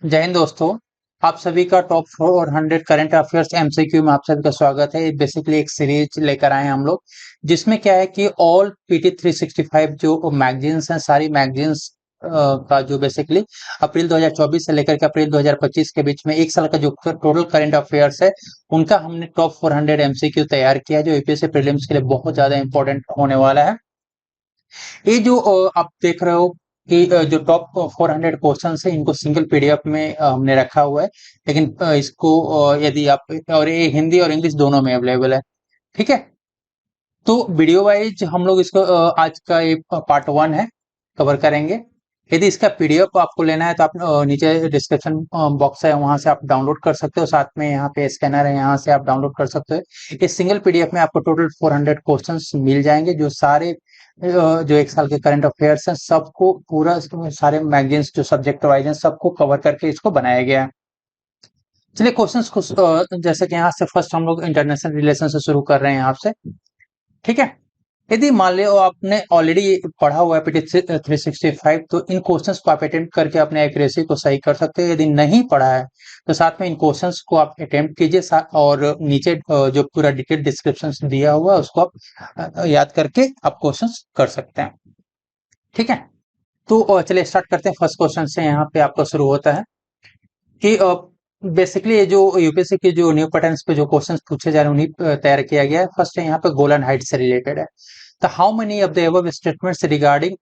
जय हिंद दोस्तों। आप सभी का टॉप 400 करंट अफेयर्स एमसीक्यू में आप सभी का स्वागत है। बेसिकली एक सीरीज लेकर आए हैं हम लोग, जिसमें क्या है कि ऑल पीटी 365 जो मैगजीन्स हैं, सारी मैगजीन्स का जो बेसिकली अप्रैल 2024 से लेकर के अप्रैल 2025 के बीच में एक साल का जो टोटल करंट अफेयर्स है, उनका हमने टॉप 400 एमसीक्यू तैयार किया, जो यूपीएससी प्रीलिम्स के लिए बहुत ज्यादा इंपॉर्टेंट होने वाला है। ये जो आप देख रहे हो कि जो टॉप 400 क्वेश्चन है, इनको सिंगल पीडीएफ में हमने रखा हुआ है। लेकिन इसको यदि आप, और ये हिंदी और इंग्लिश दोनों में अवेलेबल है। ठीक है, तो वीडियो वाइज हम लोग इसको आज का ये पार्ट 1 है, कवर करेंगे। यदि इसका पीडीएफ आपको लेना है तो आप नीचे डिस्क्रिप्शन बॉक्स है, वहां से आप डाउनलोड कर सकते हो। साथ में यहाँ पे स्कैनर है, यहाँ से आप डाउनलोड कर सकते हो। इस सिंगल पीडीएफ में आपको टोटल 400 क्वेश्चंस मिल जाएंगे, जो सारे जो एक साल के करंट अफेयर्स हैं, सबको पूरा सारे मैगजीन्स जो सब्जेक्ट वाइज हैं, सबको कवर करके इसको बनाया गया है। चलिए क्वेश्चंस को जैसे कि यहाँ से फर्स्ट हम लोग इंटरनेशनल रिलेशन से शुरू कर रहे हैं आपसे। ठीक है, यदि मान लो आपने ऑलरेडी पढ़ा हुआ है पीटी 365, तो इन क्वेश्चंस को आप अटेम्प्ट करके अपने एक्यूरेसी को सही कर सकते हैं। यदि नहीं पढ़ा है तो साथ में इन क्वेश्चंस को आप अटेम्प्ट कीजिए, और नीचे जो पूरा डिटेल डिस्क्रिप्शन दिया हुआ है उसको आप याद करके आप क्वेश्चंस कर सकते हैं। ठीक है, तो चलिए स्टार्ट करते हैं। फर्स्ट क्वेश्चन से यहाँ पे आपका शुरू होता है कि बेसिकली ये जो यूपीएससी के जो न्यू पैटर्न्स पे जो क्वेश्चंस पूछे जा रहे हैं, उन्हीं तैयार किया गया है। फर्स्ट है यहाँ पे गोलन हाइट से रिलेटेड है। तो how many of the above statements regarding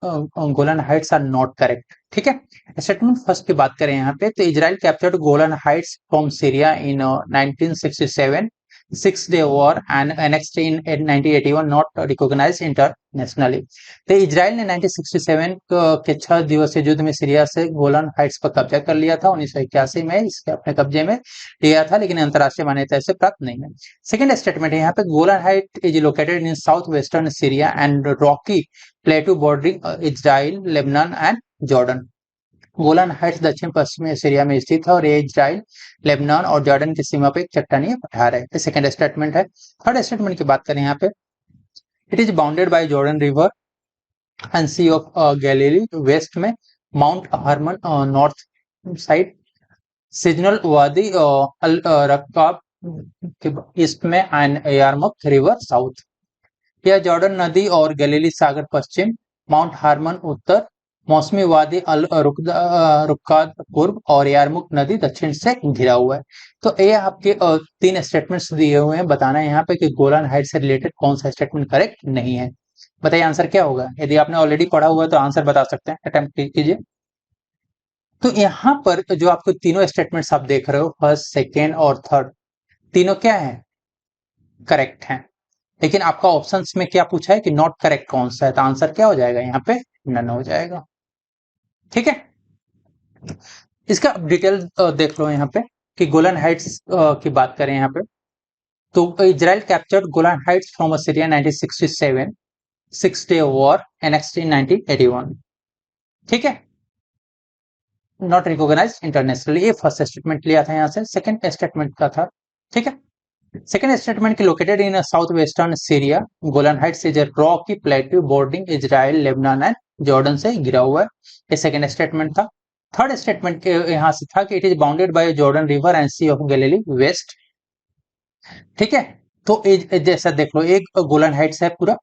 Golan Heights are not correct. ठीक है, स्टेटमेंट फर्स्ट की बात करें यहाँ पे, तो Israel captured Golan Heights from Syria in 1967, 6 Day war and annexed in 1981, not recognised internationally. तो इजराइल ने 1967 के 6 दिवसीय युद्ध में सीरिया से गोलन हाइट्स पर कब्जा कर लिया था। 1981 में इसके अपने कब्जे में लिया था, लेकिन अंतर्राष्ट्रीय मान्यता इसे प्राप्त नहीं है। सेकेंड स्टेटमेंट है यहाँ पे, Golan Height is located in south western Syria and rocky plateau bordering Israel, Lebanon and Jordan. Golan Heights दक्षिण पश्चिमी सीरिया में स्थित है, और ये इजराइल, लेबनान और जॉर्डन की सीमा पर एक चट्टानी पठार है। ये सेकेंड स्टेटमेंट है। थर्ड स्टेटमेंट की बात करें यहाँ पे, it is bounded by Jordan river and C of Galilee west में, Mount Hermon north side, seasonal Wadi al Raqqad के ईस्ट में, एंड यारमुक रिवर साउथ। यह जॉर्डन नदी और गलीली सागर पश्चिम, माउंट हार्मन उत्तर, मौसमी वादी अल रुक्काद पूर्व और यारमुक नदी दक्षिण से घिरा हुआ है। तो ये आपके तीन स्टेटमेंट्स दिए हुए हैं। बताना है यहाँ पे कि गोलान हाइट से रिलेटेड कौन सा स्टेटमेंट करेक्ट नहीं है। बताइए आंसर क्या होगा। यदि आपने ऑलरेडी पढ़ा हुआ है तो आंसर बता सकते हैं, अटेम्प्ट कीजिए। तो यहाँ पर जो आपको तीनों स्टेटमेंट्स आप देख रहे हो, फर्स्ट, सेकेंड और थर्ड, तीनों क्या है, करेक्ट हैं। लेकिन आपका ऑप्शंस में क्या पूछा है कि नॉट करेक्ट कौन सा है, तो आंसर क्या हो जाएगा यहाँ पे, नन हो जाएगा। ठीक है, इसका डिटेल देख लो यहाँ पे कि गोलन हाइट्स की बात करें यहाँ पे, तो Israel captured Golan Heights from Syria 1967, 6 Day war, annexed in 1981। ठीक है, नॉट रिकॉग्नाइज इंटरनेशनली, ये फर्स्ट स्टेटमेंट लिया था यहाँ से। सेकंड स्टेटमेंट का था, ठीक है, सेकंड स्टेटमेंट की located in south western Syria, Golan Heights is a rocky plateau bordering Israel, Lebanon and Jordan से घिरा हुआ है। ये सेकंड स्टेटमेंट था। थर्ड स्टेटमेंट के यहाँ से था कि it is bounded by Jordan river and C of Galilee west. ठीक है, तो जैसा देख लो, एक गोलन हाइट्स है पूरा।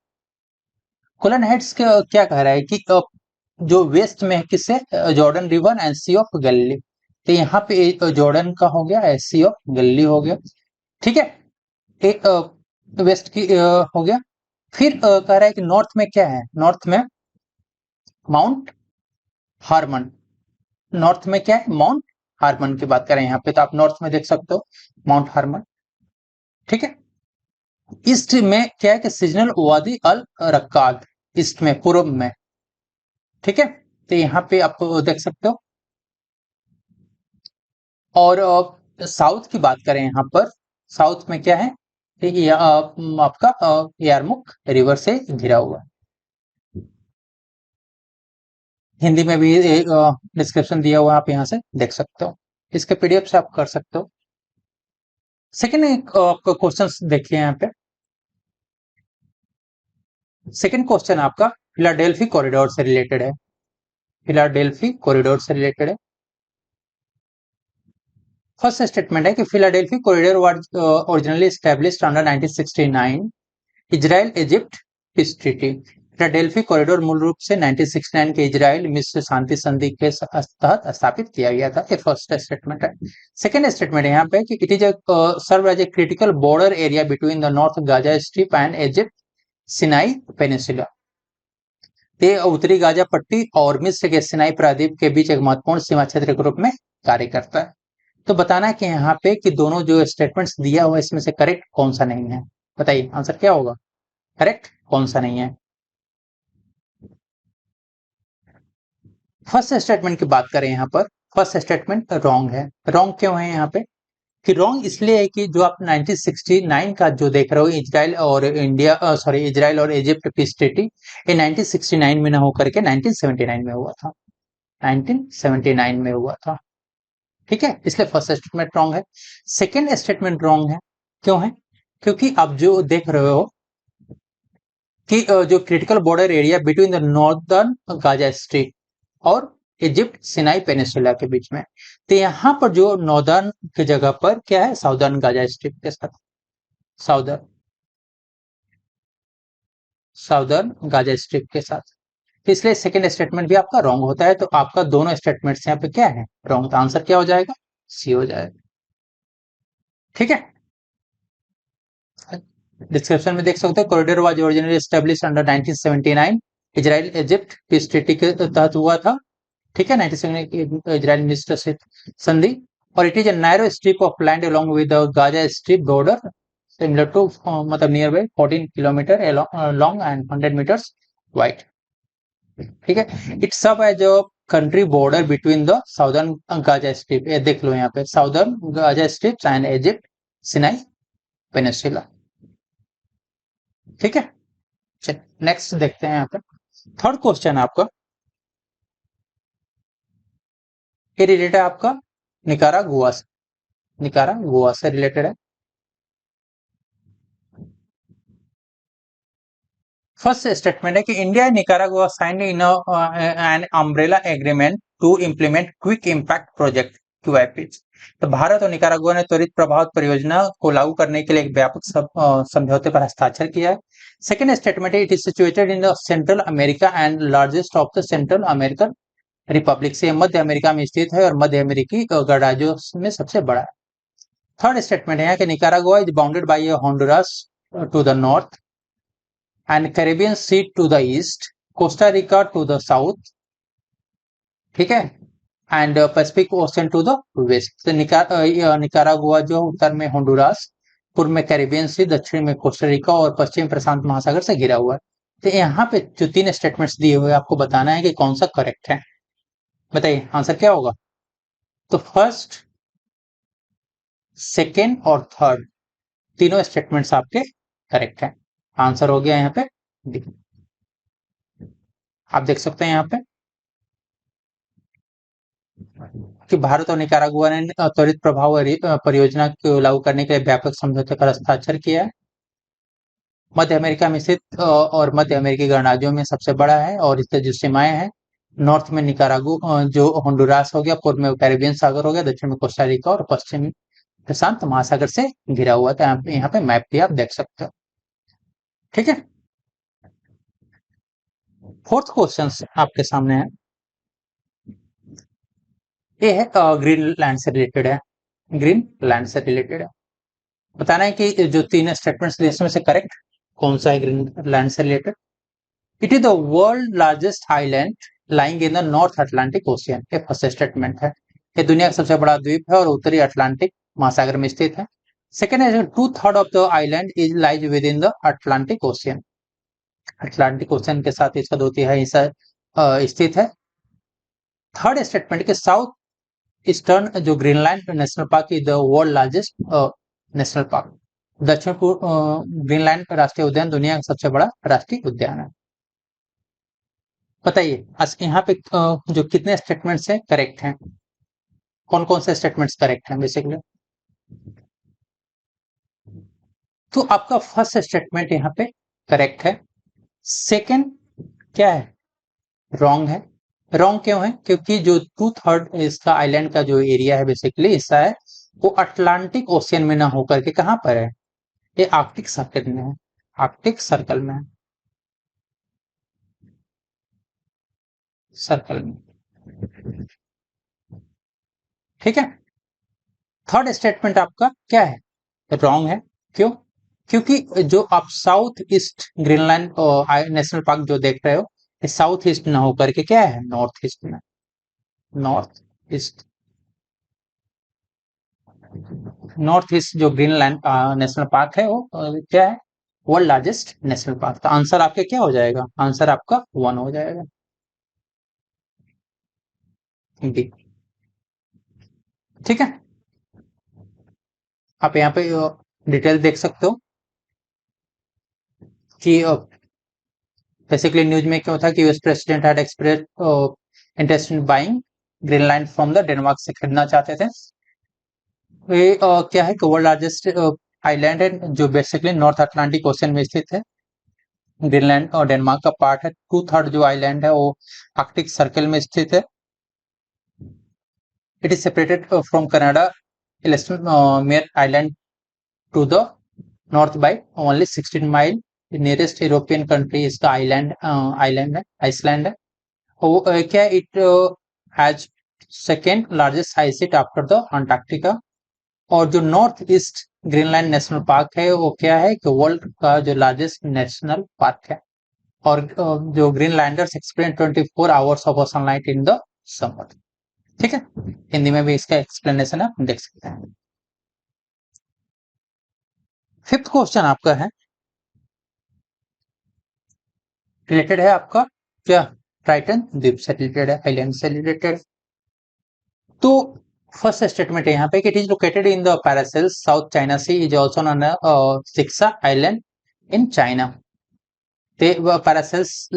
गोलन हाइट्स क्या कह रहा है कि जो वेस्ट में है किससे, Jordan river and C of Galilee. तो यहाँ पे जॉर्डन का हो गया, सी ऑफ गैलिली हो गया। ठीक है, एक वेस्ट की हो गया। फिर कह रहा है कि नॉर्थ में क्या है, नॉर्थ में माउंट हार्मन। नॉर्थ में क्या है, माउंट हार्मन की बात करें यहाँ पे, तो आप नॉर्थ में देख सकते हो माउंट हार्मन। ठीक है, ईस्ट में क्या है कि सीजनल वादी अल रक्काद, ईस्ट में, पूर्व में। ठीक है, तो यहाँ पे आप देख सकते हो। और साउथ की बात करें यहाँ पर, साउथ में क्या है, ये आपका यारमुक रिवर से घिरा हुआ है। हिंदी में भी डिस्क्रिप्शन दिया हुआ है, आप यहाँ से देख सकते हो। इसके पीडीएफ से आप कर सकते हो। सेकेंड क्वेश्चन देखिए यहाँ पे। सेकेंड क्वेश्चन आपका फिलाडेल्फी कॉरिडोर से रिलेटेड है। फिलाडेल्फी कॉरिडोर से रिलेटेड है। फर्स्ट स्टेटमेंट है कि Philadelphi corridor was originally established under 1969 Israel Egypt peace treaty. Philadelphi corridor मूल रूप से 1969 के इजराइल मिस्र शांति संधि के तहत स्थापित किया गया था। ये फर्स्ट स्टेटमेंट है। सेकेंड स्टेटमेंट यहाँ पे कि it is serve as a critical border area between the north Gaza strip and Egypt Sinai peninsula. ये उत्तरी गाजा पट्टी और मिस्र के सिनाई प्रायद्वीप के बीच एक महत्वपूर्ण सीमा क्षेत्र के रूप में कार्य करता है। तो बताना है कि यहाँ पे कि दोनों जो स्टेटमेंट्स दिया हुआ है इसमें से करेक्ट कौन सा नहीं है, बताइए आंसर क्या होगा, करेक्ट कौन सा नहीं है। फर्स्ट स्टेटमेंट की बात करें यहाँ पर, फर्स्ट स्टेटमेंट रॉन्ग है। रॉन्ग क्यों है यहाँ पे कि रॉन्ग इसलिए है कि जो आप 1969 का जो देख रहे हो इजराइल और इंडिया सॉरी इजराइल और इजिप्ट पीस ट्रीटी, ये 1969 में ना होकर के 1979 में हुआ था, 1979 में हुआ था। ठीक है, इसलिए फर्स्ट स्टेटमेंट रॉन्ग है। सेकेंड स्टेटमेंट रॉन्ग है, क्यों है, क्योंकि आप जो देख रहे हो कि जो critical border area between the northern Gaza strip और इजिप्ट सिनाई पेनिसुला के बीच में, तो यहाँ पर जो नॉर्दर्न की जगह पर क्या है, साउदर्न गाजा स्ट्रिप के साथ, साउदर्न साउदर्न गाजा स्ट्रिप के साथ, तो इसलिए सेकेंड स्टेटमेंट भी आपका रॉन्ग होता है। तो आपका दोनों स्टेटमेंट्स यहाँ पे क्या है, रॉन्ग। तो आंसर क्या हो जाएगा, सी हो जाएगा। ठीक है, डिस्क्रिप्शन में देख सकते हो corridor was originally established under 1979 Israel Egypt peace treaty के तहत हुआ था। ठीक है, 1979 इजराइल मिस्र से संधि, और it is a narrow strip of land along with the Gaza strip border similar to मतलब near by 14 kilometre long and 100 metres wide. ठीक है, इट सब as a country border between the southern Gaza strip, ये देख लो यहाँ पे southern Gaza strip and Egypt Sinai peninsula. ठीक है, चल नेक्स्ट देखते हैं यहाँ पे थर्ड क्वेश्चन आपका, ये रिलेटेड है आपका निकारागुआ से, निकारागुआ से रिलेटेड है। फर्स्ट स्टेटमेंट है कि India and Nicaragua signed in an umbrella agreement to implement quick impact project QIP. तो भारत और निकारागुआ ने त्वरित प्रभाव परियोजना को लागू करने के लिए एक व्यापक समझौते पर हस्ताक्षर किया है। सेकेंड स्टेटमेंट है it is situated in the central America and largest of the central American Republic, से मध्य अमेरिका में स्थित है और मध्य अमेरिकी गणराज्यों में सबसे बड़ा है। थर्ड स्टेटमेंट है कि Nicaragua is bounded by Honduras to the north and Caribbean Sea to the east, Costa Rica to the south, ठीक है, and Pacific ocean to the west. तो निकारागुआ जो उत्तर में होंडुरास, पूर्व में कैरिबियन सी, दक्षिण में कोस्टारिका और पश्चिम प्रशांत महासागर से घिरा हुआ है। तो यहाँ पे जो तीन स्टेटमेंट्स दिए हुए आपको बताना है कि कौन सा करेक्ट है, बताइए आंसर क्या होगा। तो फर्स्ट, सेकेंड और थर्ड तीनों स्टेटमेंट्स आपके करेक्ट हैं। आंसर हो गया यहाँ पे डी। आप देख सकते हैं यहाँ पे कि भारत और निकारागुआ ने त्वरित प्रभाव परियोजना को लागू करने के लिए व्यापक समझौते पर हस्ताक्षर किया है। मध्य अमेरिका में स्थित और मध्य अमेरिकी गणराज्यों में सबसे बड़ा है, और इससे जो सीमाएं हैं, नॉर्थ में निकारागुआ जो होंडुरास हो गया, पूर्व में कैरिबियन सागर हो गया, दक्षिण में कोस्टा रिका और पश्चिम प्रशांत महासागर से घिरा हुआ था। यहाँ पे मैप भी आप देख सकते हो। ठीक है, फोर्थ क्वेश्चन आपके सामने है, ये है ग्रीनलैंड से रिलेटेड है, ग्रीनलैंड से रिलेटेड है। बताना है कि जो तीन स्टेटमेंट्स इसमें से करेक्ट कौन सा है ग्रीनलैंड से related. It is the world largest island lying in the north Atlantic ocean, ये फर्स्ट स्टेटमेंट है। ये दुनिया का सबसे बड़ा द्वीप है और उत्तरी अटलांटिक महासागर में स्थित है। सेकेंड है 2/3 of the island is lies with in the Atlantic ocean, Atlantic ocean के साथ इसका 2/3 हिस्सा स्थित है। थर्ड स्टेटमेंट के साउथ ईस्टर्न जो Greenland national park is the world largest national park, दक्षिण पूर्व ग्रीनलैंड राष्ट्रीय उद्यान दुनिया का सबसे बड़ा राष्ट्रीय उद्यान है। बताइए यहाँ पे जो कितने स्टेटमेंट्स हैं करेक्ट हैं, कौन कौन से स्टेटमेंट्स करेक्ट हैं बेसिकली। तो आपका फर्स्ट स्टेटमेंट यहाँ पे करेक्ट है। सेकंड क्या है, रॉन्ग है। रॉन्ग क्यों है, क्योंकि जो 2/3 इसका आइलैंड का जो एरिया है बेसिकली हिस्सा है, वो अटलांटिक ओशियन में ना होकर के कहां पर है, ये आर्कटिक सर्कल में है, आर्कटिक सर्कल में है, सर्कल में। ठीक है। थर्ड स्टेटमेंट आपका क्या है, रॉन्ग है। क्यों? क्योंकि जो आप south east Greenland national park जो देख रहे हो, ये साउथ ईस्ट ना होकर के क्या है, नॉर्थ ईस्ट में, नॉर्थ ईस्ट। नॉर्थ ईस्ट जो ग्रीनलैंड नेशनल पार्क है वो क्या है, वर्ल्ड लार्जेस्ट नेशनल पार्क। तो आंसर आपके क्या हो जाएगा, आंसर आपका 1 हो जाएगा, डी। ठीक है। आप यहाँ पे डिटेल देख सकते हो कि बेसिकली न्यूज में क्या था कि US president had express interest in buying Greenland from the Denmark से, खरीदना चाहते थे। ये क्या है कि वर्ल्ड लार्जेस्ट आइलैंड है जो बेसिकली नॉर्थ अटलांटिक ओशन में स्थित है। ग्रीनलैंड और डेनमार्क का पार्ट है। 2/3 जो आइलैंड है वो आर्कटिक सर्कल में स्थित है। It is separated from Canada mayor island to the north by only 16 mile. The nearest European country is the island है, Iceland है। वो क्या it has second largest ice sheet after the Antarctica। और जो north east Greenland national park है वो क्या है कि वर्ल्ड का जो लार्जेस्ट नेशनल पार्क है। और जो Greenlanders experience 24 hours of sunlight in the summer. ठीक है। हिंदी में भी इसका एक्सप्लेनेशन आप देख सकते हैं। फिफ्थ क्वेश्चन आपका है, रिलेटेड है आपका क्या, टाइटन द्वीप से रिलेटेड है, आइलैंड से रिलेटेड। तो फर्स्ट स्टेटमेंट है यहाँ पे कि it is located in the Paracels South China Sea, is also known शिक्षा आइलैंड इन चाइना। पैरासेल्स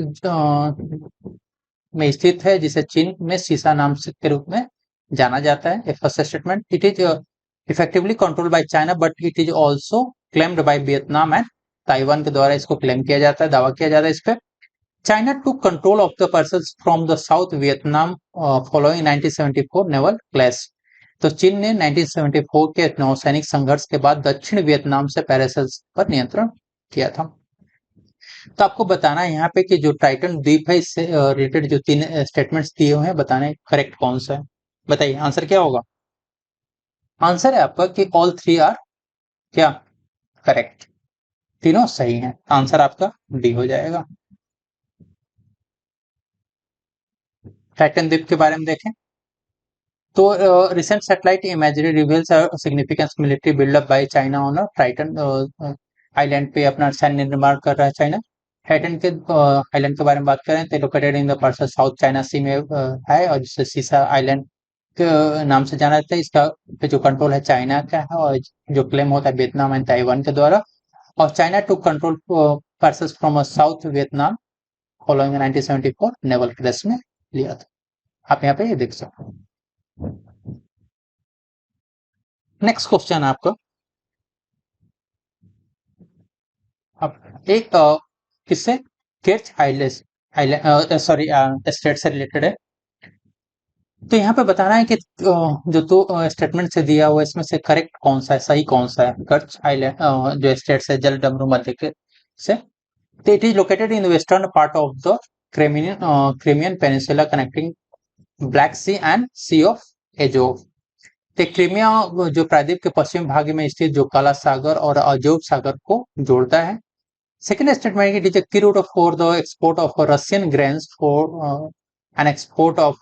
में स्थित है जिसे चीन में सीसा नाम के रूप में जाना जाता है। First statement, it is effectively controlled by China but it is also claimed by Vietnam and Taiwan के द्वारा इसको क्लेम किया जाता है, दावा किया जाता है इस पे। China took control of the parcels from the South Vietnam following 1974 naval clash। तो चीन ने 1974 के नौसैनिक संघर्ष के बाद दक्षिण वियतनाम से पैरासेल्स पर नियंत्रण किया था। तो आपको बताना है यहाँ पे कि जो टाइटन द्वीप है इससे रिलेटेड जो 3 स्टेटमेंट्स दिए हुए हैं, बताने करेक्ट कौन सा है। बताइए आंसर क्या होगा। आंसर है आपका कि ऑल 3 आर क्या, करेक्ट, तीनों सही हैं। आंसर आपका डी हो जाएगा। टाइटन द्वीप के बारे में देखें तो recent satellite imagery reveals significant military buildup by China on Triton island पे अपना सैन्य निर्माण कर रहा है चाइना। टाइटन के आइलैंड के बारे में बात करें तो located in the part south China sea में है और जिसे सीसा आइलैंड के नाम से जाना जाता है। इसका पे जो कंट्रोल है चाइना का है और जो क्लेम होता है वियतनाम एंड ताइवान के द्वारा। और China to control Paracels from South Vietnam following 1974 naval clash में लिया था। आप यहाँ पे ये देख सकते हो। नेक्स्ट क्वेश्चन आपका, अब एक किससे, Kirch island island sorry state से रिलेटेड है। तो यहाँ पे बताना है कि जो दो स्टेटमेंट से दिया हुआ इसमें से करेक्ट कौन सा है, सही कौन सा है। कर्च आइलैंड जो स्टेट से जल डमरू मध्य के से, तो it is located in western part of the Crimean peninsula connecting Black Sea and C of Azov. तो क्रीमिया जो प्रायद्वीप के पश्चिम भाग में स्थित जो काला सागर और अजोव सागर को जोड़ता है। Second statement, it is a key route for the export of Russian grains for an export of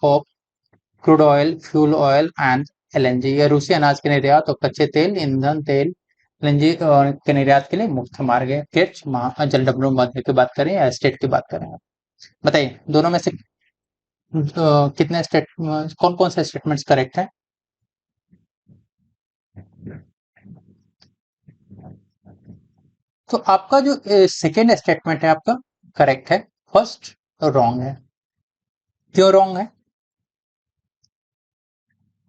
crude oil, fuel oil and LNG। यह रूसी अनाज के निर्यात और कच्चे तेल, ईंधन तेल, एलएनजी के निर्यात के लिए मुख्य मार्ग है। किर्च जल डमरू मध्य की बात करें या स्टेट की बात करें, बताइए दोनों में से कितने स्टेट, कौन कौन से स्टेटमेंट्स करेक्ट है। तो आपका जो सेकेंड स्टेटमेंट है आपका करेक्ट है, फर्स्ट रॉन्ग है। क्यों रॉन्ग है,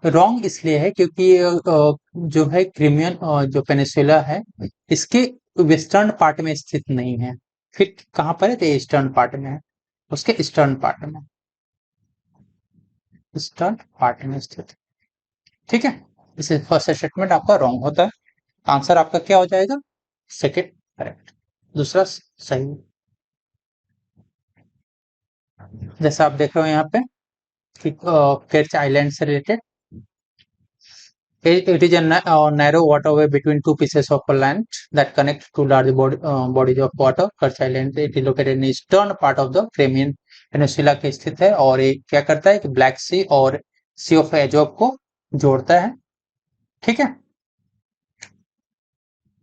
रॉन्ग इसलिए है क्योंकि जो है क्रीमियन जो पेनिसुला है इसके वेस्टर्न पार्ट में स्थित नहीं है। फिर कहां पर है, तो ईस्टर्न पार्ट में है, उसके ईस्टर्न पार्ट में, ईस्टर्न पार्ट में स्थित। ठीक है। इस फर्स्ट स्टेटमेंट आपका रॉन्ग होता है। आंसर आपका क्या हो जाएगा? सेकेंड करेक्ट, दूसरा सही। जैसे आप देख रहे हो यहाँ पे कि केट्स आइलैंड से related, it is a narrow waterway between two pieces of land that connect two large bodies of water. Kerch Island, it is located in eastern part of the Crimean Peninsula के स्थित है, और ये क्या करता है कि ब्लैक सी और सी ऑफ एजोब को जोड़ता है। ठीक है,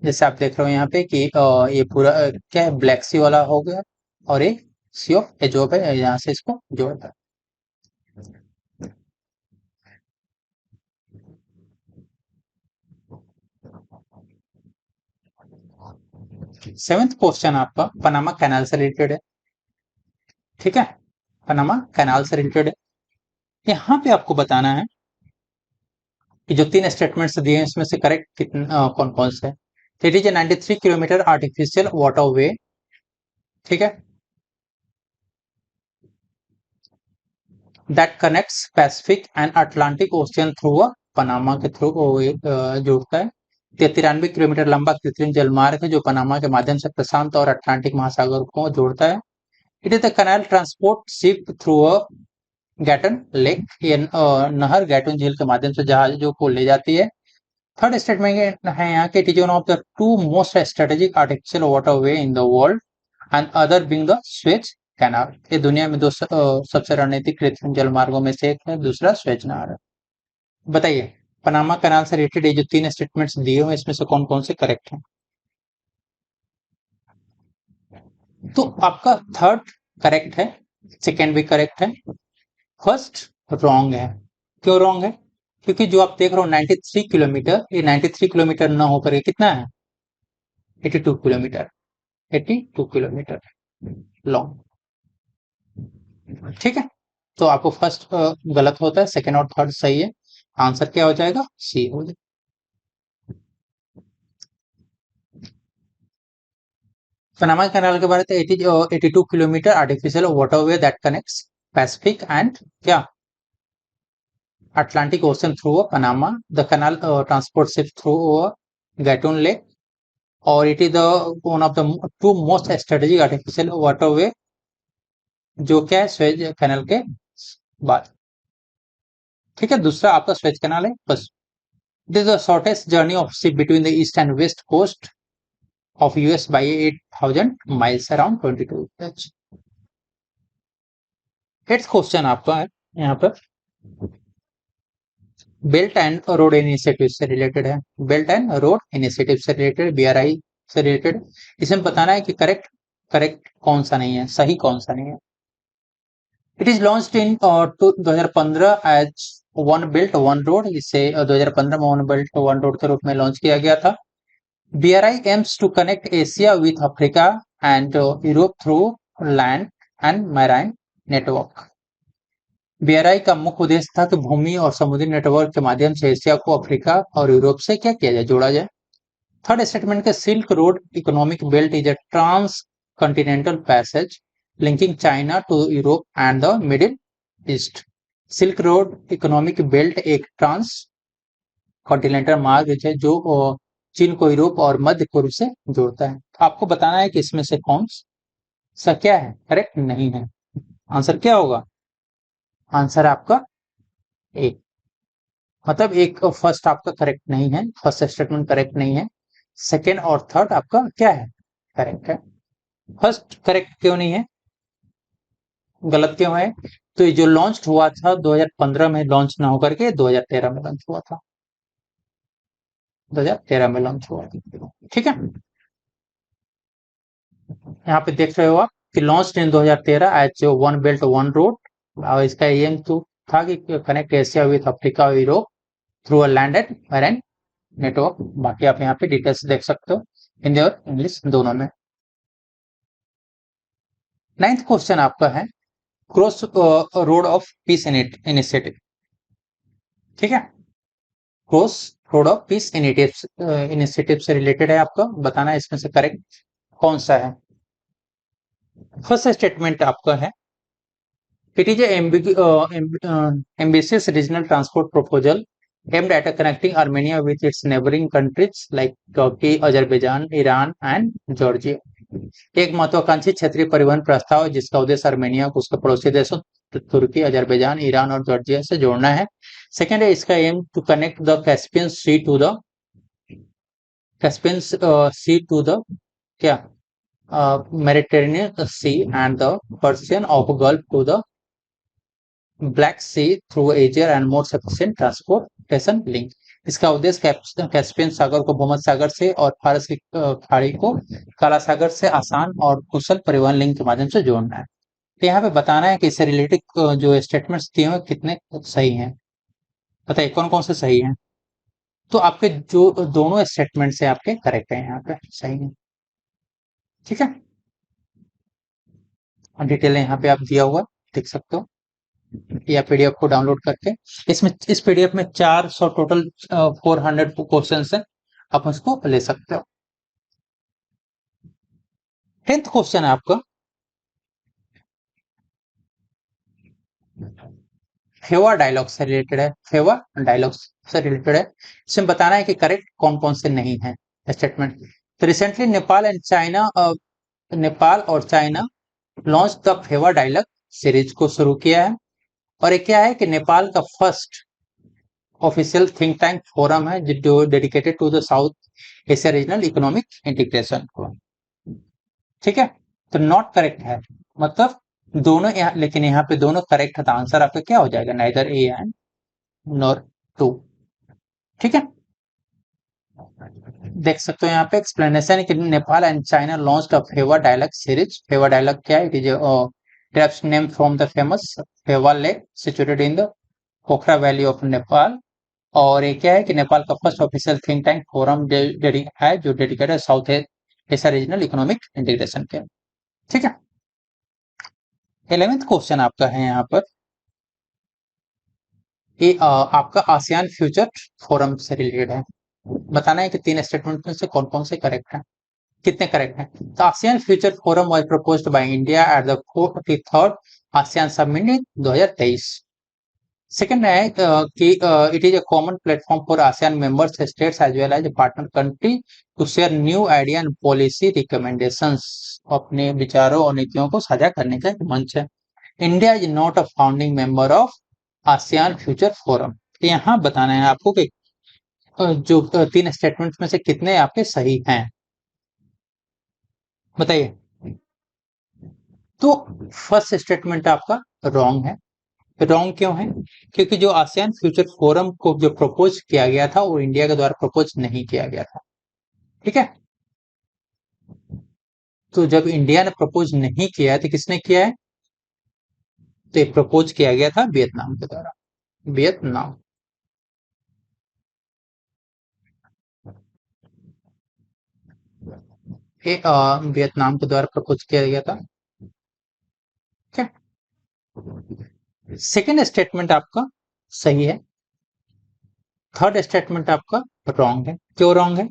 जैसे आप देख रहे हो यहाँ पे कि ये पूरा क्या है, ब्लैक सी वाला हो गया, और ये सी ऑफ एजोब है, यहाँ से इसको जोड़ता है। सेवेंथ क्वेश्चन आपका पनामा कैनाल से रिलेटेड है। ठीक है, पनामा कैनाल से रिलेटेड है। यहाँ पे आपको बताना है कि जो तीन स्टेटमेंट्स दिए हैं इसमें से करेक्ट कितना कौन कौन से है। It is a 93 kilometre artificial waterway. ठीक है, that connects Pacific and Atlantic ocean through a Panama के थ्रू जोड़ता है। 93 किलोमीटर लंबा कृत्रिम जलमार्ग है जो पनामा के माध्यम से प्रशांत और अटलांटिक महासागर को जोड़ता है। It is the canal transport ship through a Gatun lake, ये नहर गैटन झील के माध्यम से जहाजों को ले जाती है। थर्ड स्टेटमेंट है यहाँ के, it is one of the two most strategic artificial waterway in the world and other being the Suez canal. ये दुनिया में दो सबसे रणनीतिक कृत्रिम जल मार्गों में से एक है, दूसरा स्वेज नहर है। बताइए, पनामा कैनाल से रिलेटेड ये जो तीन स्टेटमेंट्स दिए हुए इसमें से कौन कौन से करेक्ट हैं? तो आपका थर्ड करेक्ट है, सेकेंड भी करेक्ट है, फर्स्ट रॉन्ग है। क्यों रॉन्ग है? क्योंकि जो आप देख रहे हो 93 किलोमीटर, ये 93 किलोमीटर ना होकर ये कितना है, 82 किलोमीटर, 82 किलोमीटर लॉन्ग। ठीक है, तो आपको फर्स्ट गलत होता है, सेकेंड और थर्ड सही है। आंसर क्या हो जाएगा? सी हो जाएगा। पनामा कैनाल के बारे में 82 kilometre artificial waterway that connects Pacific and क्या Atlantic Ocean through Panama. The canal transports ships through Gatun Lake, और it is the one of the two most strategic artificial waterway, जो क्या है, Suez canal के बाद। ठीक है, दूसरा आपका स्वेज कैनाल है बस। It is the shortest journey of ship between the east and west coast of US by 8000 miles, around 22। Eighth question आपका है यहाँ पर, बेल्ट एंड रोड इनिशिएटिव से रिलेटेड है। बेल्ट एंड रोड इनिशिएटिव से related, BRI से related. इसमें बताना है कि करेक्ट करेक्ट कौन सा नहीं है, सही कौन सा नहीं है। It is launched in 2015 as one belt one road. इसे 2015 में वन बेल्ट वन रोड के रूप में लॉन्च किया गया था। BRI aims to connect Asia with Africa and Europe through land and marine network. BRI का मुख्य उद्देश्य था कि भूमि और समुद्री नेटवर्क के माध्यम से एशिया को अफ्रीका और यूरोप से क्या किया जाए, जोड़ा जाए। थर्ड स्टेटमेंट के, silk road economic belt is a transcontinental passage linking China to Europe and the Middle East. Silk road economic belt एक ट्रांस कॉन्टिनेंटल मार्ग है जो चीन को यूरोप और मध्य पूर्व से जोड़ता है। आपको बताना है कि इसमें से कौन सा क्या है, करेक्ट नहीं है। आंसर क्या होगा? आंसर आपका ए, मतलब एक फर्स्ट आपका करेक्ट नहीं है, फर्स्ट स्टेटमेंट करेक्ट नहीं है, सेकेंड और थर्ड आपका क्या है, करेक्ट है। फर्स्ट करेक्ट क्यों नहीं है, गलत क्यों है? तो ये जो लॉन्च हुआ था 2015 में, लॉन्च ना होकर के 2013 में लॉन्च हुआ था, 2013 में लॉन्च हुआ था। ठीक है, यहाँ पे देख रहे हो आप कि launch in 2013 as one belt one road, और इसका एम तो था कि कनेक्ट एशिया विथ अफ्रीका और Europe through a land and marine network. बाकी आप यहाँ पे डिटेल्स देख सकते हो, हिंदी और इंग्लिश दोनों में। नाइन्थ क्वेश्चन आपका है, cross road of peace initiative. ठीक है, cross road of peace initiative से रिलेटेड है, आपका बताना है इसमें से करेक्ट कौन सा है। फर्स्ट स्टेटमेंट आपका है, it is ambitious regional transport proposal aimed at connecting Armenia with its neighboring countries like Turkey, Azerbaijan, Iran and Georgia. एक महत्वाकांक्षी क्षेत्रीय परिवहन प्रस्ताव जिसका उद्देश्य आर्मेनिया को उसके पड़ोसी देशों तुर्की, अजरबैजान, ईरान और जॉर्जिया से जोड़ना है। सेकेंड है इसका aim to connect the Caspian Sea to the क्या Mediterranean Sea and the Persian of Gulf to the Black Sea through easier and more sufficient transportation link. इसका उद्देश्य कैस्पियन सागर को भूमध्य सागर से और फारस की खाड़ी को काला सागर से आसान और कुशल परिवहन लिंक के माध्यम से जोड़ना है। तो यहाँ पे बताना है कि इससे रिलेटेड जो स्टेटमेंट्स दिए हुए कितने सही हैं, बताइए कौन कौन से सही हैं। तो आपके जो दोनों स्टेटमेंट्स हैं आपके करेक्ट है, यहाँ पे सही है। ठीक है, डिटेल यहाँ पे आप दिया हुआ देख सकते हो या पीडीएफ को डाउनलोड करके। इसमें इस पीडीएफ में 400 टोटल 400 क्वेश्चन है, आप उसको ले सकते हो। 10th क्वेश्चन है आपका फेवा डायलॉग से रिलेटेड है। फेवा डायलॉग से रिलेटेड है, इसमें बताना है कि करेक्ट कौन कौन से नहीं है स्टेटमेंट। तो रिसेंटली नेपाल और China launch the Phewa dialogue series को शुरू किया है। और एक क्या है कि नेपाल का first official think tank forum है जो dedicated to the South Asia regional economic integration को। ठीक है, तो नॉट करेक्ट है, मतलब दोनों यहाँ, लेकिन यहाँ पे दोनों करेक्ट है, तो आंसर आपका क्या हो जाएगा, neither A and nor two. ठीक है, देख सकते हो यहाँ पे एक्सप्लेनेशन कि Nepal and China launched a Phewa dialogue series. Phewa dialogue क्या है, it is draft name from the famous Phewa lake situated in the Pokhara valley of Nepal. और ये क्या है कि नेपाल का first official think tank forum है जो dedicated South Asia regional economic integration के। ठीक है, 11th क्वेश्चन आपका है यहाँ पर, ये आपका आसियान फ्यूचर फोरम से रिलेटेड है। बताना है कि 3 स्टेटमेंट में से कौन कौन से करेक्ट हैं, कितने करेक्ट हैं। तो ASEAN future forum was proposed by India at the 43rd ASEAN summit in 2023। Second है कि it is a common platform for ASEAN members states as well as partner country to share new idea and policy recommendations. अपने विचारों और नीतियों को साझा करने का एक मंच है। India is not a founding member of ASEAN future forum. यहाँ बताना है आपको कि जो 3 स्टेटमेंट्स में से कितने आपके सही हैं, बताइए। तो फर्स्ट स्टेटमेंट आपका रॉन्ग है। रॉन्ग क्यों है, क्योंकि जो आसियान फ्यूचर फोरम को जो प्रपोज किया गया था वो इंडिया के द्वारा प्रपोज नहीं किया गया था। ठीक है, तो जब इंडिया ने प्रपोज नहीं किया है तो किसने किया है, तो ये प्रपोज किया गया था वियतनाम के द्वारा। वियतनाम, ये वियतनाम के द्वारा प्रपोज किया गया था। ठीक है, सेकेंड स्टेटमेंट आपका सही है। थर्ड स्टेटमेंट आपका रॉन्ग है। क्यों रॉन्ग है,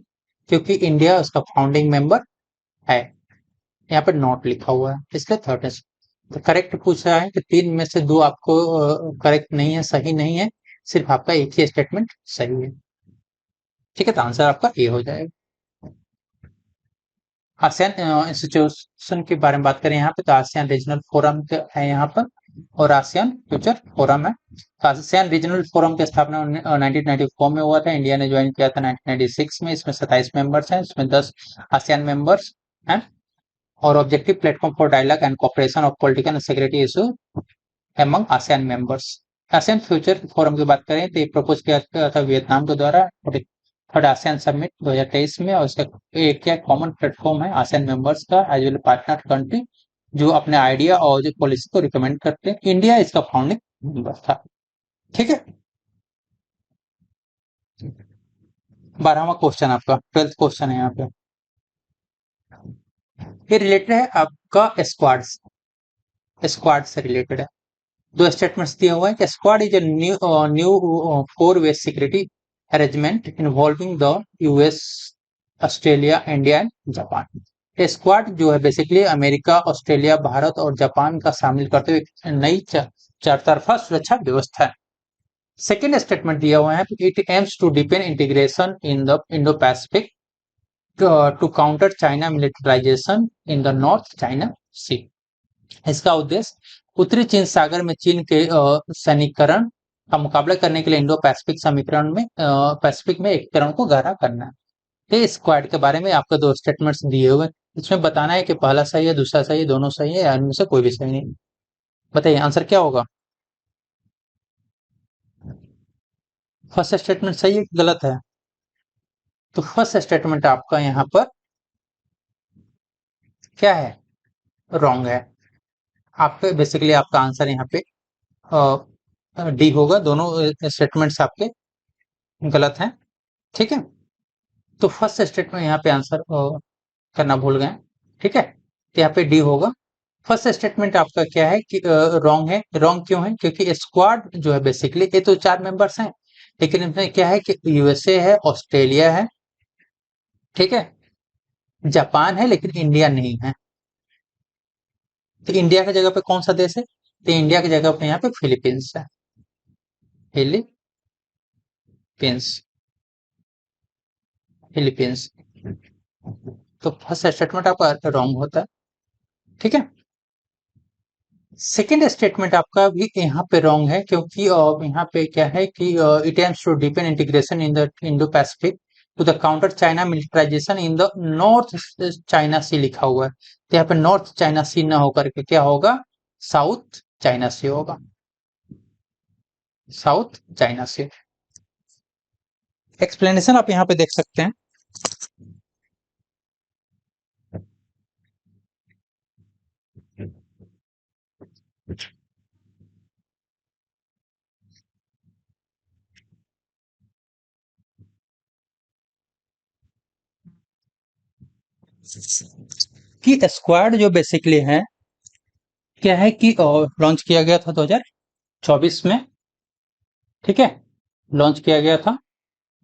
क्योंकि इंडिया उसका फाउंडिंग मेंबर है, यहाँ पर नॉट लिखा हुआ है, इसलिए थर्ड। तो करेक्ट पूछा है कि 3 में से 2 आपको करेक्ट नहीं है, सही नहीं है, सिर्फ आपका एक ही स्टेटमेंट सही है। ठीक है, तो आंसर आपका ए हो जाएगा। आसियान इंस्टीट्यूशन के बारे में बात करें यहाँ पे, तो आसियान रीजनल फोरम है यहाँ पर, और आसियान फ्यूचर फोरम है। तो आसियान रीजनल फोरम की स्थापना 1994 में हुआ था। इंडिया ने ज्वाइन किया था 1996 में। इसमें 27 मेंबर्स हैं, इसमें 10 आसियान मेंबर्स हैं। और objective platform for dialogue and cooperation of political and security issue among ASEAN members. ASEAN future forum की बात करें तो ये प्रपोज किया गया था वियतनाम के द्वारा थर्ड आसियान समिट 2023 में। और इसका एक क्या कॉमन प्लेटफॉर्म है आसियान मेंबर्स का एज वेल पार्टनर कंट्री जो अपने आइडिया और जो पॉलिसी को रिकमेंड करते हैं। इंडिया इसका फाउंडिंग मेंबर था। ठीक है, 12वां क्वेश्चन आपका, 12th क्वेश्चन है यहाँ पे, ये रिलेटेड है आपका स्क्वाड से रिलेटेड है। 2 स्टेटमेंट्स दिए हुए हैं कि स्क्वाड इज ए न्यू 4-वे security arrangement involving the US, Australia, India and Japan. Squad जो है बेसिकली अमेरिका, ऑस्ट्रेलिया, भारत और जापान का शामिल करते हुए एक नई चार तरफा सुरक्षा व्यवस्था है। सेकेंड स्टेटमेंट दिया हुआ है, it aims to deepen integration in the Indo Pacific to counter China militarisation in the north China sea. इसका उद्देश्य उत्तरी चीन सागर में चीन के सैनिकरण का मुकाबला करने के लिए इंडो पैसिफिक समीकरण में पैसिफिक में एकीकरण को गहरा करना है। तो स्क्वाड के बारे में आपको दो स्टेटमेंट्स दिए हुए, इसमें बताना है कि पहला सही है, दूसरा सही है, दोनों सही है या इनमें से कोई भी सही नहीं। बताइए आंसर क्या होगा। फर्स्ट स्टेटमेंट सही है कि गलत है। तो फर्स्ट स्टेटमेंट आपका यहाँ पर क्या है, रॉन्ग है। आपके बेसिकली आपका आंसर यहाँ पे डी होगा। दोनों स्टेटमेंट्स आपके गलत हैं। ठीक है, तो फर्स्ट स्टेटमेंट यहाँ पे आंसर करना भूल गए। ठीक है, तो यहाँ पे डी होगा। फर्स्ट स्टेटमेंट आपका क्या है कि रॉन्ग है। रॉन्ग क्यों है, क्योंकि स्क्वाड जो है बेसिकली ये तो 4 मेंबर्स हैं, लेकिन इसमें क्या है कि यूएसए है, ऑस्ट्रेलिया है, ठीक है, जापान है, लेकिन इंडिया नहीं है। तो इंडिया की जगह पे कौन सा देश है, तो इंडिया की जगह पे यहाँ पे फिलीपींस है। Philippines, Philippines. तो फर्स्ट स्टेटमेंट आपका रॉन्ग होता है। ठीक है, सेकेंड स्टेटमेंट आपका भी यहाँ पे रॉन्ग है, क्योंकि यहाँ पे क्या है कि it aims to deepen integration in the Indo Pacific to the counter China militarisation in the north China sea लिखा हुआ है। तो यहाँ पे नॉर्थ चाइना सी ना होकर के क्या होगा, साउथ चाइना सी होगा। साउथ चाइना सी। एक्सप्लेनेशन आप यहाँ पे देख सकते हैं कि स्क्वाड जो बेसिकली है क्या है कि लॉन्च किया गया था 2024 में। ठीक है, लॉन्च किया गया था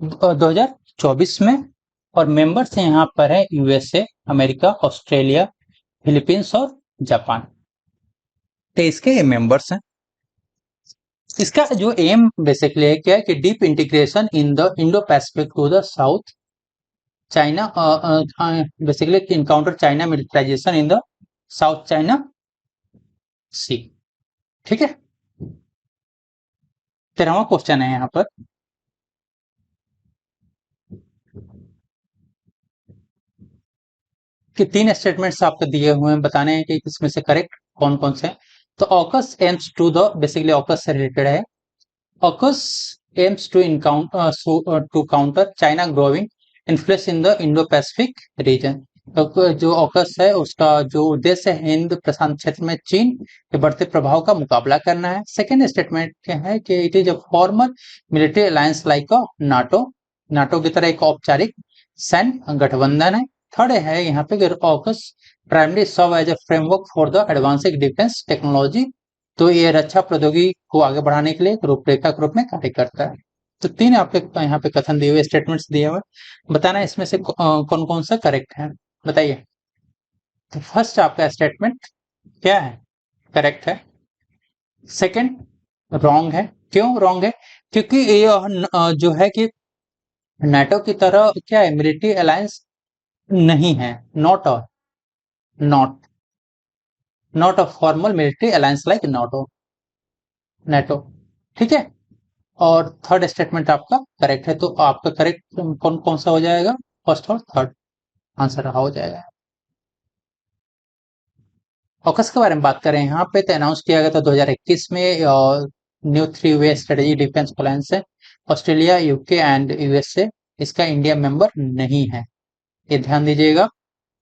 2024 में, और मेंबर्स यहाँ पर है यूएसए, अमेरिका, ऑस्ट्रेलिया, फिलीपींस और जापान। तो इसके ये मेंबर्स हैं। इसका जो एम बेसिकली है क्या है कि deep integration in the Indo Pacific to the south China, basically encounter China militarisation in the south China sea. ठीक है, 13वां क्वेश्चन है यहाँ पर कि 3 स्टेटमेंट्स आपको दिए हुए हैं, बताने हैं कि इसमें से करेक्ट कौन कौन से हैं। तो AUKUS aims to the, basically AUKUS से रिलेटेड है। AUKUS aims to to counter China growing influence in the Indo Pacific region. तो जो ऑकस है उसका जो उद्देश्य है हिंद प्रशांत क्षेत्र में चीन के बढ़ते प्रभाव का मुकाबला करना है। सेकेंड स्टेटमेंट क्या है कि it is a formal military alliance like a NATO, NATO की तरह एक औपचारिक सैन्य गठबंधन है। थर्ड है यहाँ पे AUKUS primary serve as a framework for the advancing defence technology, तो ये रक्षा प्रौद्योगिकी को आगे बढ़ाने के लिए एक रूपरेखा के रूप में कार्य करता है। तो 3 आपके यहाँ पे कथन दिए हुए, स्टेटमेंट्स दिए हुए, बताना इसमें से कौन कौन सा करेक्ट है, बताइए। तो फर्स्ट आपका स्टेटमेंट क्या है, करेक्ट है। सेकंड रॉन्ग है। क्यों रॉन्ग है, क्योंकि ये जो है कि नाटो की तरह क्या है, मिलिट्री अलायंस नहीं है। Not a, not not a formal military alliance like NATO, NATO. ठीक है, और थर्ड स्टेटमेंट आपका करेक्ट है। तो आपका करेक्ट कौन कौन सा हो जाएगा, फर्स्ट और थर्ड आंसर रहा हो जाएगा। ऑकस के बारे में बात करें यहाँ पे, तो अनाउंस किया गया था 2021 में। New 3 way strategy defence alliance है, ऑस्ट्रेलिया, यूके एंड यूएसए। इसका इंडिया मेंबर नहीं है, ये ध्यान दीजिएगा।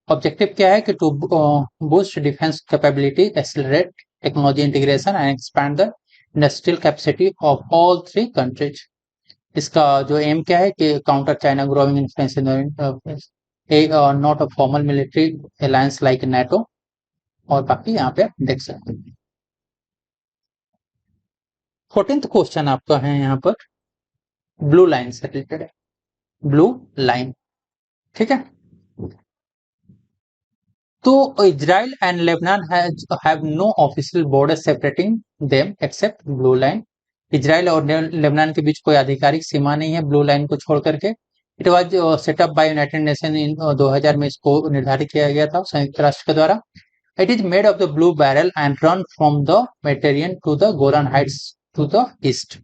ऑब्जेक्टिव क्या है कि to boost defence capability, accelerate technology integration and expand the industrial capacity of all 3 countries. इसका जो एम क्या है कि counter China growing influence in not a formal military alliance like NATO, और बाकी यहाँ पे आप देख सकते हैं। 14th क्वेश्चन आपका है यहाँ पर ब्लू लाइन से रिलेटेड है, ब्लू लाइन। ठीक है, तो Israel and Lebanon have no official border separating them except blue line. Israel और लेबनान के बीच कोई आधिकारिक सीमा नहीं है ब्लू लाइन को छोड़ करके। It was set up by United Nation in 2000 में इसको निर्धारित किया गया था संयुक्त राष्ट्र के द्वारा। It is made of the blue barrel and run from the Mediterranean to the Golan Heights to the east.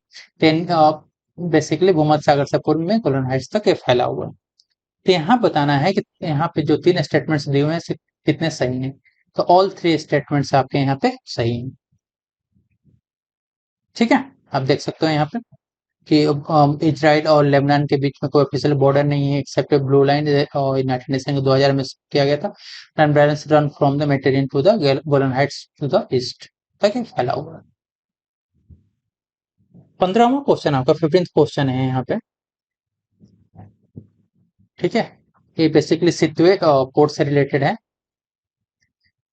Basically भूमध्य सागर से पूर्व में गोलन हाइट्स तक ये फैला हुआ है। तो यहाँ बताना है कि यहाँ पे जो 3 स्टेटमेंट्स दिए हुए हैं कितने सही हैं। तो ऑल 3 स्टेटमेंट्स आपके यहाँ पे सही हैं। ठीक है, आप देख सकते हो यहाँ पे कि इजराइल और लेबनान के बीच में कोई ऑफिशियल बॉर्डर नहीं है एक्सेप्ट ब्लू लाइन, और यूनाइटेड नेशन को 2000 में किया गया था। Run balance run from the Mediterranean to the Golan Heights to the east तक ये फैला हुआ है। 15वां क्वेश्चन आपका 15th क्वेश्चन है यहाँ पे। ठीक है, ये बेसिकली सितवे पोर्ट से रिलेटेड है।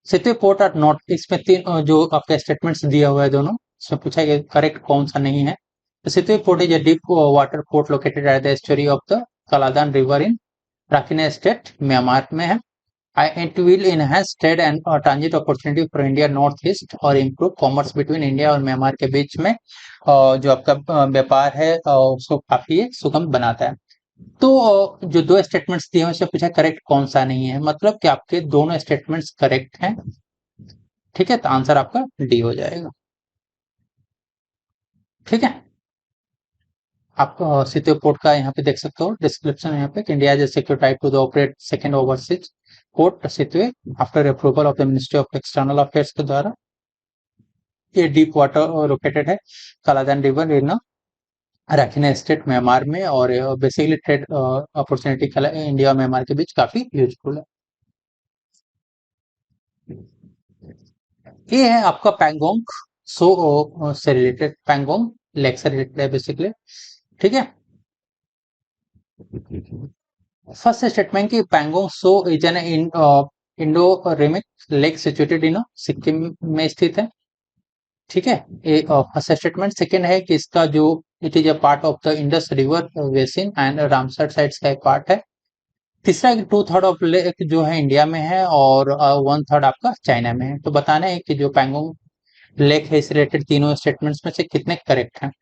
सितवे पोर्ट आर नॉट, इसमें 3 जो आपके स्टेटमेंट्स दिया हुआ है दोनों, इसमें पूछा गया करेक्ट कौन सा नहीं है। The Sittwe Port is a deep water port located at the estuary of the Kaladan River in Rakhine State, Myanmar में है। It will enhance trade and transit opportunity for India northeast और improve commerce between India और Myanmar के बीच में जो आपका व्यापार है उसको काफी सुगम बनाता है। तो जो 2 स्टेटमेंट्स दिए हैं उससे पूछा करेक्ट कौन सा नहीं है, मतलब कि आपके दोनों स्टेटमेंट्स करेक्ट हैं। ठीक है, तो आंसर आपका डी हो जाएगा। ठीक है, आप सितवे पोर्ट का यहाँ पे देख सकते हो डिस्क्रिप्शन यहाँ पे, India is secure type to the operate second overseas port Sittwe after approval of the Ministry of External Affairs के द्वारा। ये डीप वाटर लोकेटेड है Kaladan river in Rakhine state Myanmar में, और बेसिकली ट्रेड अपॉर्चुनिटी इंडिया और Myanmar के बीच काफी यूजफुल है। ये है आपका पैंगोंग सो से रिलेटेड, पैंगोंग लेक से रिलेटेड है बेसिकली। ठीक है, फर्स्ट स्टेटमेंट की Pangong Tso is an endorheic lake situated in Sikkim में स्थित है। ठीक है, ये फर्स्ट स्टेटमेंट। सेकंड है कि इसका जो it is a part of the Indus river basin and Ramsar sites का एक पार्ट है। तीसरा 2/3 ऑफ लेक जो है इंडिया में है और 1/3 आपका चाइना में है। तो बताना है कि जो पैंगोंग लेक है इस रिलेटेड तीनों स्टेटमेंट्स में से कितने करेक्ट हैं।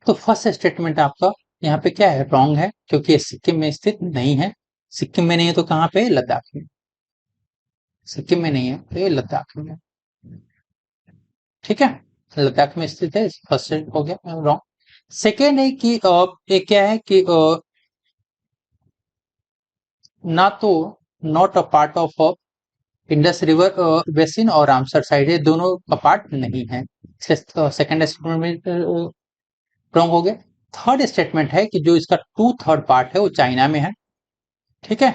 तो फर्स्ट स्टेटमेंट आपका यहाँ पे क्या है, रॉन्ग है, क्योंकि ये सिक्किम में स्थित नहीं है। सिक्किम में नहीं है तो कहाँ पे, लद्दाख में। सिक्किम में नहीं है तो ये लद्दाख में है। ठीक है, लद्दाख में स्थित है, फर्स्ट हो गया रॉन्ग। सेकेंड है कि ये क्या है कि ना तो not a part of Indus river basin और रामसर साइड है, दोनों का पार्ट नहीं है, सेकेंड स्टेटमेंट में रॉन्ग हो गया। थर्ड स्टेटमेंट है कि जो इसका 2/3 पार्ट है वो चाइना में है। ठीक है,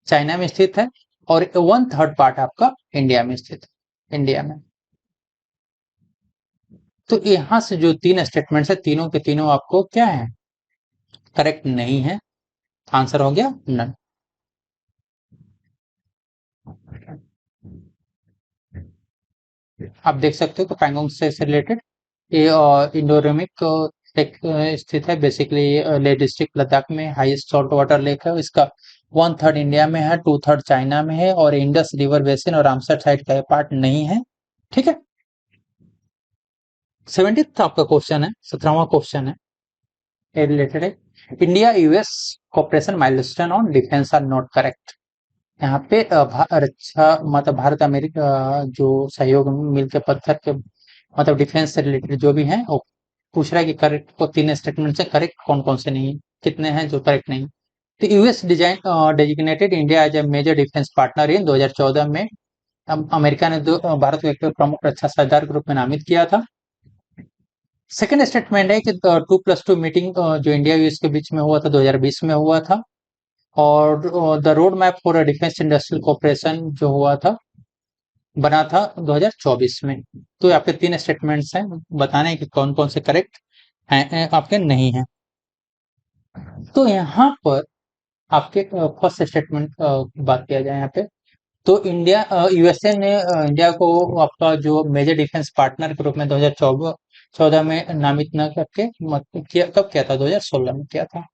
चाइना में स्थित है, और 1/3 पार्ट आपका इंडिया में स्थित है, इंडिया में। तो यहां से जो 3 स्टेटमेंट्स है तीनों के तीनों आपको क्या है, करेक्ट नहीं है। आंसर हो गया नन। आप देख सकते हो कि पैंगोंग से रिलेटेड ये इंडोरेमिक लेक स्थित है, बेसिकली लेह डिस्ट्रिक्ट लद्दाख में हाईएस्ट सॉल्ट वाटर लेक है। इसका 1/3 इंडिया में है, 2/3 चाइना में है, और इंडस रिवर बेसिन और रामसर साइड का पार्ट नहीं है। ठीक है, 70th आपका क्वेश्चन है, 17वां क्वेश्चन है रिलेटेड है, India US cooperation milestone on defence are not correct. यहाँ पे रक्षा मतलब भारत अमेरिका जो सहयोग मिल के पत्थर के मतलब डिफेंस से रिलेटेड जो भी है वो पूछ रहा है कि करेक्ट को 3 स्टेटमेंट से करेक्ट कौन कौन से नहीं है, कितने हैं जो करेक्ट नहीं। तो US design designated India as a major defence partner in 2014 में अमेरिका ने भारत को एक प्रमुख रक्षा साझेदार के रूप में नामित किया था। सेकेंड स्टेटमेंट है कि 2+2 मीटिंग जो इंडिया यूएस के बीच में हुआ था 2020 में हुआ था, और the road map for defence industrial cooperation जो हुआ था बना था 2024 में। तो आपके 3 स्टेटमेंट्स हैं, बताने हैं कि कौन कौन से करेक्ट हैं आपके नहीं हैं। तो यहाँ पर आपके फर्स्ट स्टेटमेंट बात किया जाए यहाँ पे, तो इंडिया यूएसए ने इंडिया को आपका जो मेजर डिफेंस पार्टनर के रूप में 2014 में नामित न करके किया, कब किया था, 2016 में किया था।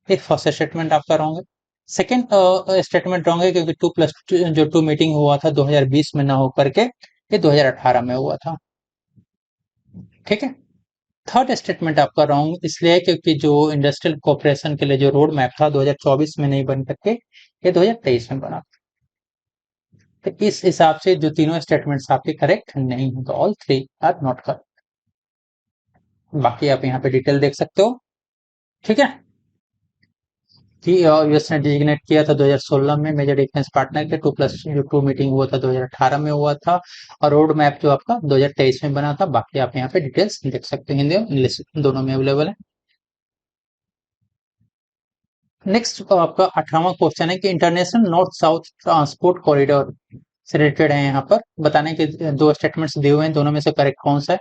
एक फर्स्ट स्टेटमेंट आपका रॉन्ग है। सेकेंड स्टेटमेंट रॉन्ग है क्योंकि 2+2 जो 2 मीटिंग हुआ था 2020 में ना हो करके ये 2018 में हुआ था। ठीक है। थर्ड स्टेटमेंट आपका रॉन्ग इसलिए है क्योंकि जो इंडस्ट्रियल कॉर्पोरेशन के लिए जो रोड मैप था 2024 में नहीं बन करके ये 2023 में बना। तो इस हिसाब से जो तीनों स्टेटमेंट्स आपके करेक्ट नहीं है, तो all three are not correct. बाकी आप यहाँ पे डिटेल देख सकते हो। ठीक है कि यूएस ने डिजिग्नेट किया था 2016 में मेजर डिफेंस पार्टनर के 2+2 मीटिंग हुआ था 2018 में हुआ था, और रोड मैप जो आपका 2023 में बना था। बाकी आप यहाँ पे डिटेल्स देख सकते हैं, हिंदी और इंग्लिश दोनों में अवेलेबल है। नेक्स्ट आपका 18वां क्वेश्चन है कि international north south transport corridor से रिलेटेड है। यहाँ पर बताने के दो स्टेटमेंट्स दिए हुए हैं, दोनों में से करेक्ट कौन सा है।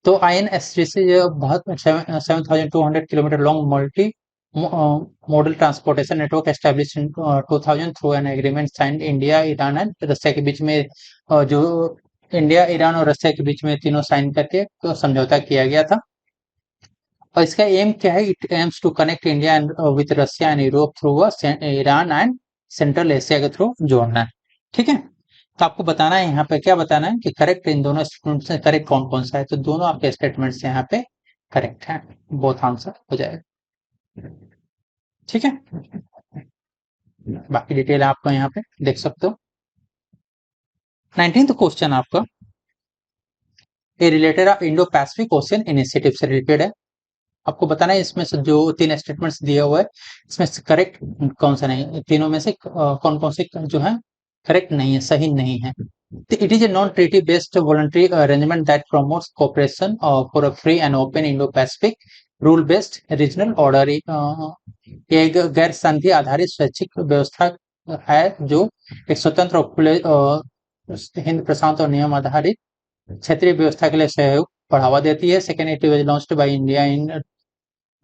तो INSTC जो बहुत 7,200 kilometre long multi modal transportation network establish in 2000 through an agreement signed India Iran and Russia के बीच में, जो इंडिया ईरान और रशिया के बीच में तीनों साइन करके तो समझौता किया गया था। और इसका एम क्या है, it aims to connect India and with Russia and Europe through Iran and Central Asia के थ्रू जोड़ना है। ठीक है, तो आपको बताना है यहाँ पे क्या बताना है कि करेक्ट इन दोनों स्टेटमेंट से करेक्ट कौन कौन सा है। तो दोनों आपके स्टेटमेंट्स यहाँ पे करेक्ट है, बोथ आंसर हो जाएगा। ठीक है, बाकी डिटेल आपको यहाँ पे देख सकते हो। 19th क्वेश्चन आपका a related Indo Pacific Ocean initiative से रिलेटेड है। आपको बताना है इसमें से जो तीन स्टेटमेंट्स दिया हुआ है इसमें से करेक्ट कौन सा नहीं, तीनों में से कौन कौन से जो है करेक्ट नहीं है, सही नहीं है। It is a non treaty based voluntary arrangement that promotes cooperation for a free and open Indo Pacific rule based regional order. एक गैर संधि आधारित स्वैच्छिक व्यवस्था है जो एक स्वतंत्र और खुले हिंद प्रशांत और नियम आधारित क्षेत्रीय व्यवस्था के लिए सहयोग बढ़ावा देती है। Second, it was launched by India in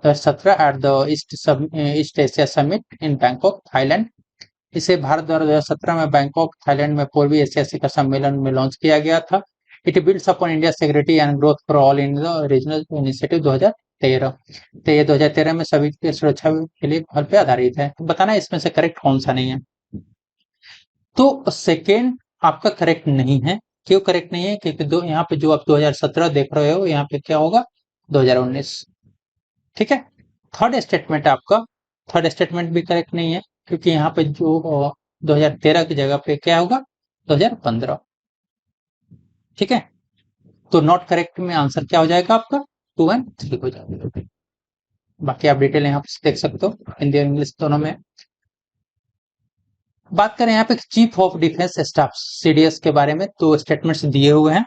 2017 at the east Asia summit in Bangkok Thailand. इसे भारत द्वारा 2017 में बैंकॉक थाईलैंड में पूर्वी एशिया शिखर सम्मेलन में लॉन्च किया गया था। It builds upon India security and growth for all in the regional initiative 2013। तो ये 2013 में सभी की सुरक्षा के लिए पहल पे आधारित है। तो बताना इसमें से करेक्ट कौन सा नहीं है। तो सेकेंड आपका करेक्ट नहीं है। क्यों करेक्ट नहीं है, क्योंकि दो यहाँ पे जो आप 2017 देख रहे हो यहाँ पे क्या होगा 2019। ठीक है, थर्ड स्टेटमेंट आपका थर्ड स्टेटमेंट भी करेक्ट नहीं है, क्योंकि यहाँ पे जो 2013 की जगह पे क्या होगा 2015। ठीक है, तो नॉट करेक्ट में आंसर क्या हो जाएगा आपका 2 एंड 3 हो जाएगा। बाकी आप डिटेल यहाँ पे देख सकते हो, हिंदी और इंग्लिश दोनों में। बात करें यहाँ पे chief of defence staff CDS के बारे में, तो स्टेटमेंट्स दिए हुए हैं,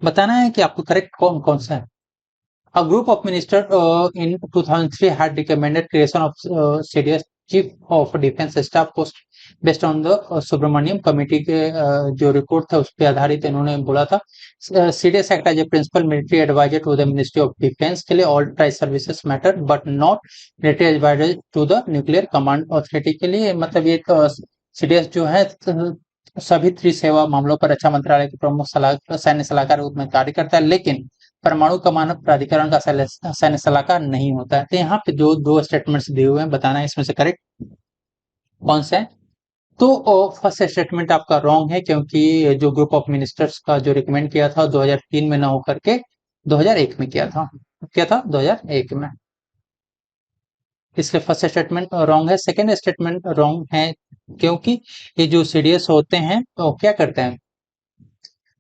बताना है कि आपको करेक्ट कौन कौन सा है। A group of ministers in 2003 had recommended creation of CDS Chief of Defense Staff Post based on the Subramaniam committee के जो रिपोर्ट था उस पर आधारित इन्होंने बोला था। CDS act as a principal military advisor to the Ministry of Defense के लिए all tri services matter but not military advisor to the nuclear command authority के लिए। मतलब ये CDS जो है सभी त्रिसेवा मामलों पर रक्षा मंत्रालय के प्रमुख सैन्य सलाहकार रूप में कार्य करता है, लेकिन परमाणु कमान प्राधिकरण का सैन्य सलाहकार नहीं होता है। तो यहाँ पे जो दो स्टेटमेंट्स दिए हुए हैं, बताना है इसमें से करेक्ट कौन सा है। तो फर्स्ट स्टेटमेंट आपका रॉन्ग है, क्योंकि जो ग्रुप ऑफ मिनिस्टर्स का जो रिकमेंड किया था 2003 में ना होकर के 2001 में किया था 2001 में, इसलिए फर्स्ट स्टेटमेंट रॉन्ग है। सेकेंड स्टेटमेंट रॉन्ग है क्योंकि ये जो CDS होते हैं तो क्या करते हैं,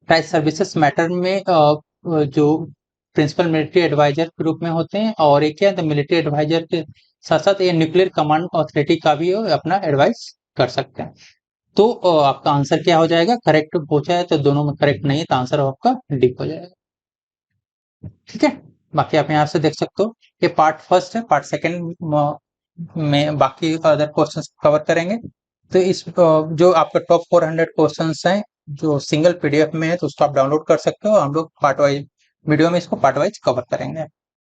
प्राइस सर्विसेज मैटर में जो प्रिंसिपल मिलिट्री एडवाइजर के रूप में होते हैं, और एक क्या है मिलिट्री एडवाइजर के साथ साथ ये न्यूक्लियर कमांड अथॉरिटी का भी अपना एडवाइस कर सकते हैं। तो आपका आंसर क्या हो जाएगा, करेक्ट पूछा है तो दोनों में करेक्ट नहीं है, तो आंसर आपका डी हो जाएगा। ठीक है, बाकी आप यहाँ से देख सकते हो, ये पार्ट फर्स्ट है, पार्ट सेकेंड में बाकी अदर क्वेश्चन कवर करेंगे। तो इस जो आपका टॉप 400 क्वेश्चंस हैं जो सिंगल PDF में है, तो उसको आप डाउनलोड कर सकते हो। हम लोग पार्ट वाइज वीडियो में इसको पार्ट वाइज कवर करेंगे।